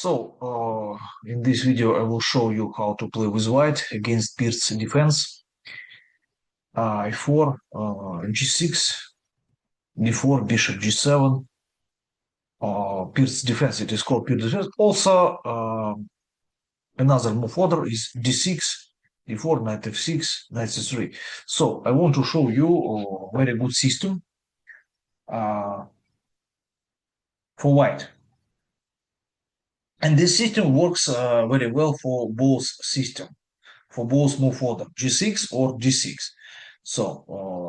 In this video, I will show you how to play with white against Pirc's defense. I4, G6, D4, Bishop G7. Pirc's defense, it is called Pirc's defense. Also, another move order is D6, D4, Knight F6, Knight C3. So I want to show you a very good system for white. And this system works very well for both move order, G6 or D6. So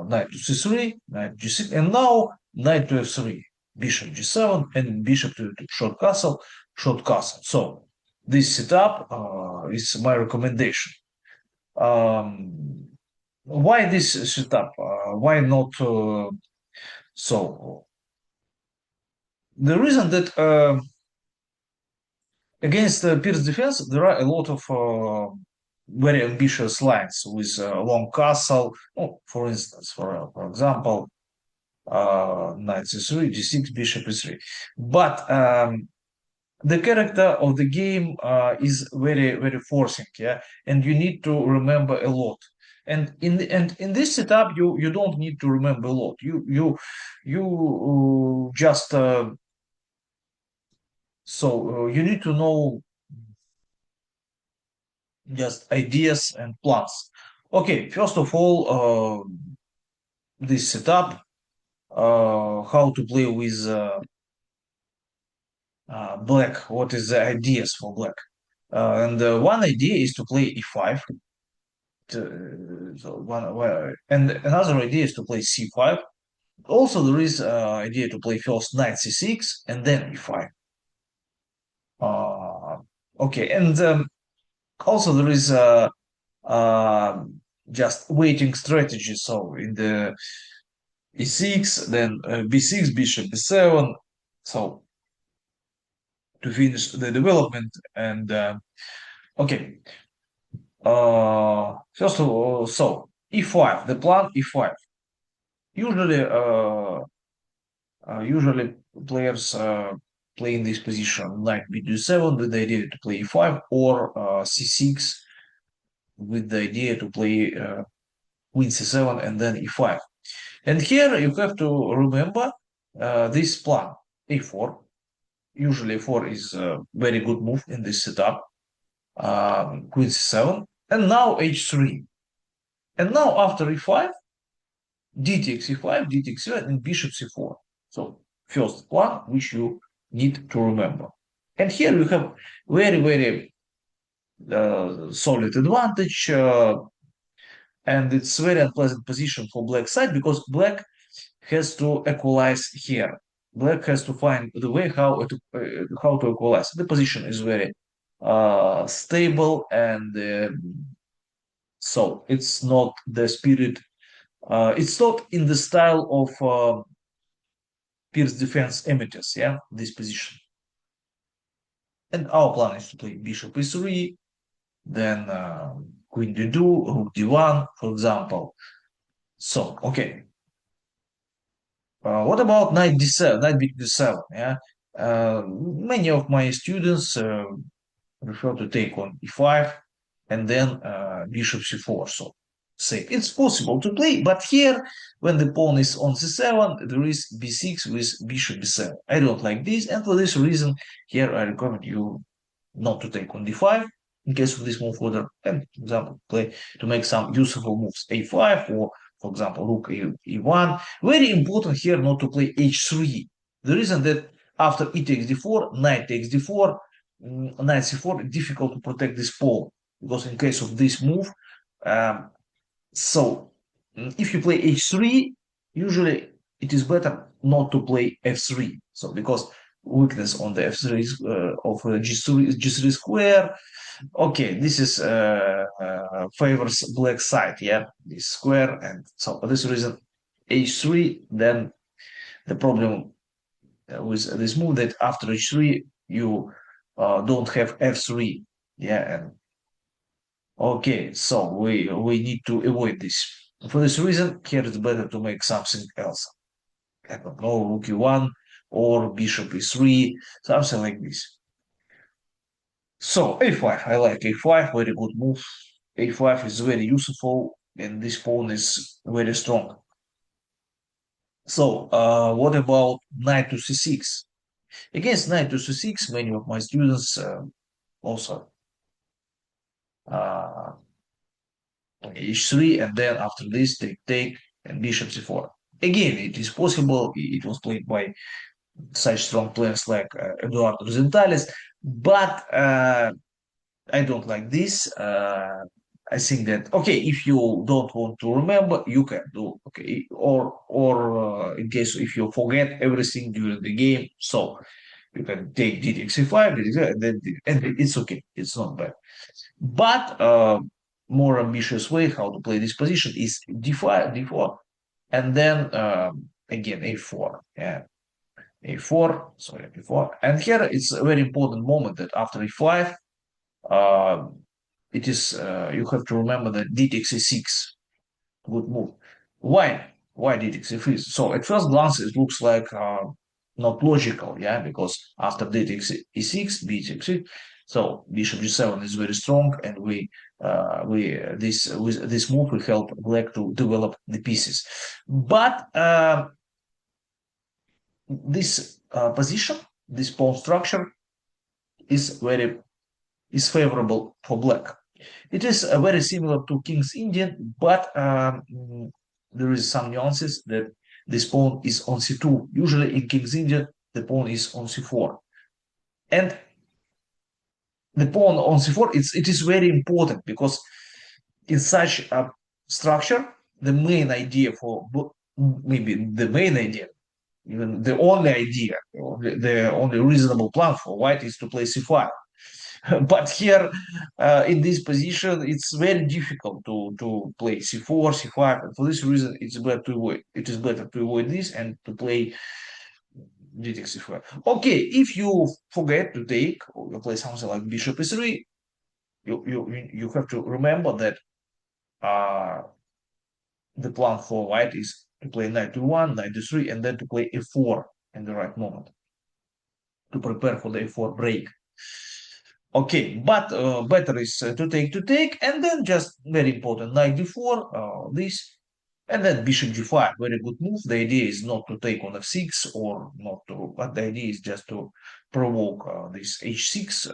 knight to C3, knight G6, and now knight to F3, bishop G7, and bishop to short castle, short castle. So this setup is my recommendation. Why this setup? Why not? So the reason that against Pirc's defense, there are a lot of very ambitious lines with long castle. Oh, for instance, for example, knight c3, g6, bishop e3. But the character of the game is very forcing, yeah, and you need to remember a lot. And in this setup, you don't need to remember a lot. You just you need to know just ideas and plans. Okay, first of all, this setup, how to play with black, what is the ideas for black. And one idea is to play e5. And another idea is to play c5. Also, there is idea to play first knight c6 and then e5. Okay, and also there is just waiting strategy. So in the e6, then b6, bishop b7. So to finish the development. And okay, first of all, so e5, the plan e5. Usually players play in this position knight b7 with the idea to play e5, or c6 with the idea to play queen c7 and then e5. And here you have to remember this plan a4. Usually a4 is a very good move in this setup. Queen c7, and now h3. And now after e5, d takes e5, d takes e5, and bishop c4. So first plan which you need to remember. And here you have very solid advantage, and it's very unpleasant position for black side, because black has to equalize here. Black has to find the way how to equalize. The position is very stable, and so it's not the spirit. It's not in the style of Pirc's defense amateurs. Yeah, this position. And our plan is to play bishop e3, then queen d2, rook d1, for example. So okay. What about knight d7, knight b7? Yeah, many of my students prefer to take on e5 and then bishop c4. So say it's possible to play, but here when the pawn is on c7, there is b6 with bishop b7. I don't like this, and for this reason, here I recommend you not to take on d5 in case of this move order, and for example play to make some useful moves a5, or for example rook e1. Very important here not to play h3. The reason that after e takes d4, knight takes d4, knight c4, difficult to protect this pawn, because in case of this move, if you play h3, usually it is better not to play f3. So because weakness on the f3 of g3 square. Okay, this is favors black side, yeah, this square, and so for this reason h3. Then the problem with this move that after h3 you don't have f3, yeah, and okay, so we need to avoid this. For this reason, here it's better to make something else. I don't know, rook e1 or bishop e3, something like this. So a5, I like a5, very good move. A5 is very useful, and this pawn is very strong. So what about knight to c6? Against knight to c6, many of my students also uh, h3, and then after this they take and bishop c4. Again, it is possible. It was played by such strong players like Eduardo Rosenthalis, but I don't like this. I think that okay, if you don't want to remember, you can do okay, or in case if you forget everything during the game, so you can take DDX5, and it's okay, it's not bad. But more ambitious way how to play this position is d5, d4, and then again a4. Yeah, a4. Sorry, a4. And here it's a very important moment that after a5, uh, it is you have to remember that d takes a6. Good move. Why? Why d takes a6? So at first glance it looks like not logical, yeah, because after d takes e6, b takes e6, so bishop g7 is very strong, and we this with this move will help black to develop the pieces. But this position, this pawn structure is very is favorable for black. It is very similar to King's Indian, but there is some nuances that this pawn is on c2. Usually in King's Indian, the pawn is on c4. And the pawn on c4, it is very important because in such a structure, the main idea for maybe the main idea, even the only idea, the only reasonable plan for white is to play c5. But here in this position it's very difficult to play c4 c5, and for this reason it is better to avoid this and to play d takes c5. Okay, if you forget to take or you play something like bishop e3, you have to remember that uh, the plan for white is to play knight to1, knight to3, and then to play a4 in the right moment to prepare for the a4 break. Okay, but better is to take, and then just very important knight d4, this, and then bishop g5. Very good move. The idea is not to take on f6 or not to, but the idea is just to provoke this h6,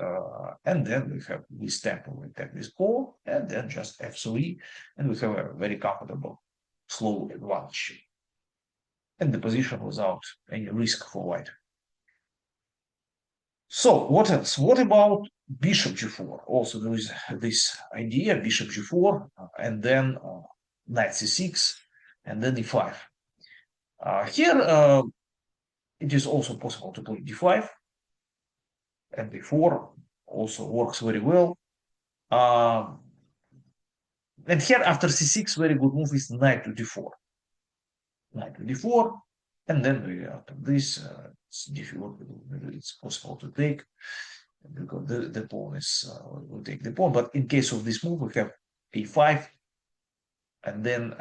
and then we have this tempo. We take this pawn, and then just f3, and we have a very comfortable slow advantage in the position without any risk for white. So what else? What about bishop g4? Also, there is this idea, bishop g4, and then knight c6, and then e5. Here, it is also possible to play d5, and d4 also works very well. And here, after c6, very good move is knight to d4. Knight to d4, and then after this, it's difficult, it's possible to take, because the pawn is will take the pawn. But in case of this move, we have a5, and then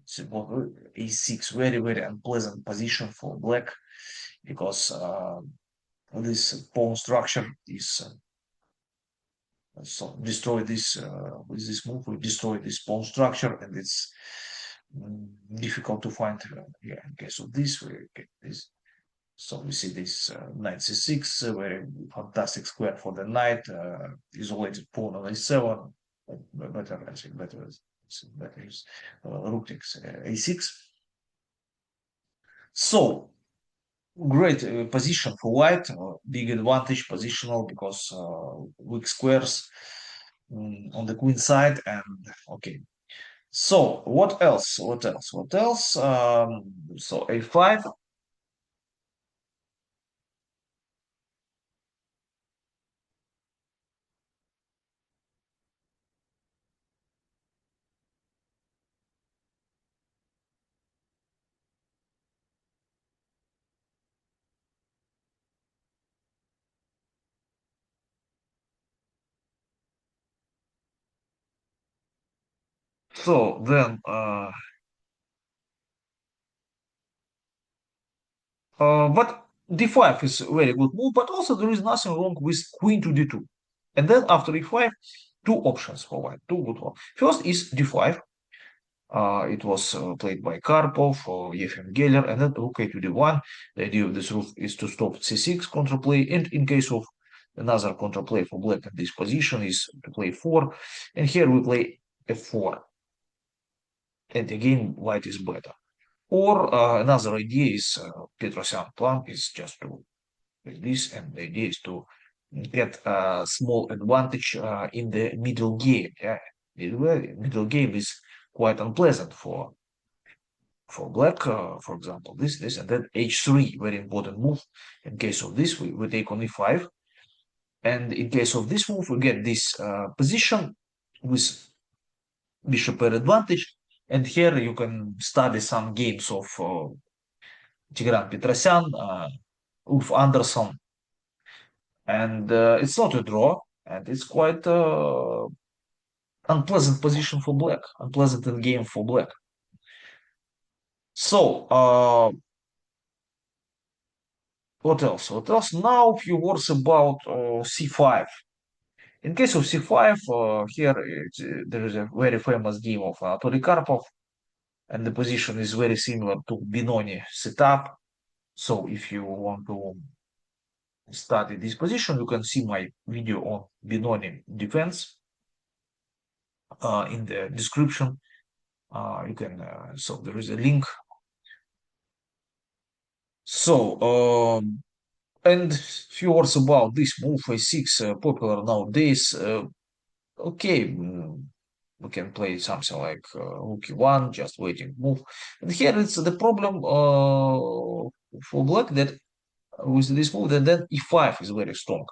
a6, very very unpleasant position for black, because this pawn structure is so destroy this with this move. We destroy this pawn structure, and it's difficult to find. Yeah, in case of this, we get this. So we see this knight c6, very fantastic square for the knight, isolated pawn on a7, better, I think, better is rook takes a6. So great position for white, big advantage positional because weak squares on the queen side, and okay. So what else? What else? What else? So a5. So then but d5 is a very good move, but also there is nothing wrong with queen to d2. And then after e5, two options for white, two good ones. First is d5. It was played by Karpov or Yefim Geller, and then rook a to d1. The idea of this rook is to stop c6 counterplay, and in case of another counterplay for black in this position is to play 4, and here we play f4, and again white is better. Or another idea is Petrosian plan is just to like this, and the idea is to get a small advantage in the middle game. Yeah, middle game is quite unpleasant for black. For example, this, and then h3, very important move. In case of this, we take on e5, and in case of this move, we get this position with bishop pair advantage. And here you can study some games of Tigran Petrosyan, Ulf Anderson, and it's not a draw, and it's quite unpleasant position for black, unpleasant in game for black. So what else? What else? Now a few words about c5. In case of c5, here there is a very famous game of Anatoly Karpov, and the position is very similar to Benoni setup. So if you want to study this position, you can see my video on Benoni defense in the description. You can so there is a link. So and few words about this move a6, popular nowadays. Okay, we can play something like rook e1, just waiting move. And here it's the problem for black that with this move, that then e5 is very strong.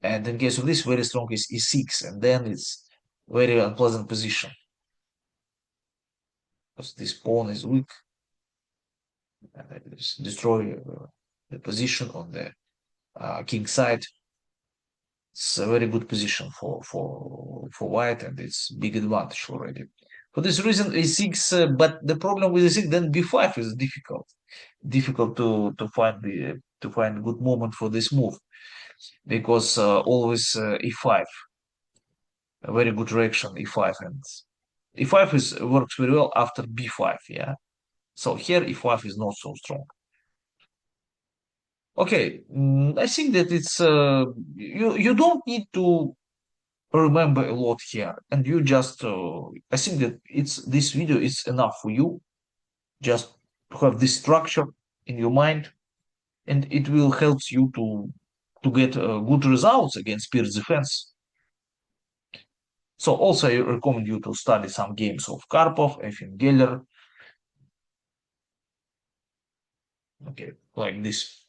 And in case of this, very strong is e6, and then it's very unpleasant position. Because this pawn is weak, and it destroy the position on the king side. It's a very good position for white, and it's big advantage already. For this reason, a6, but the problem with a6, then b5 is difficult to find to find a good moment for this move, because always e5, a very good reaction e5, and e5 is works very well after b5. Yeah, so here e5 is not so strong. Okay, I think that it's you don't need to remember a lot here, and you just I think that it's this video is enough for you, just to have this structure in your mind, and it will help you to get good results against Pirc defense. So also I recommend you to study some games of Karpov, Efim Geller, okay, like this.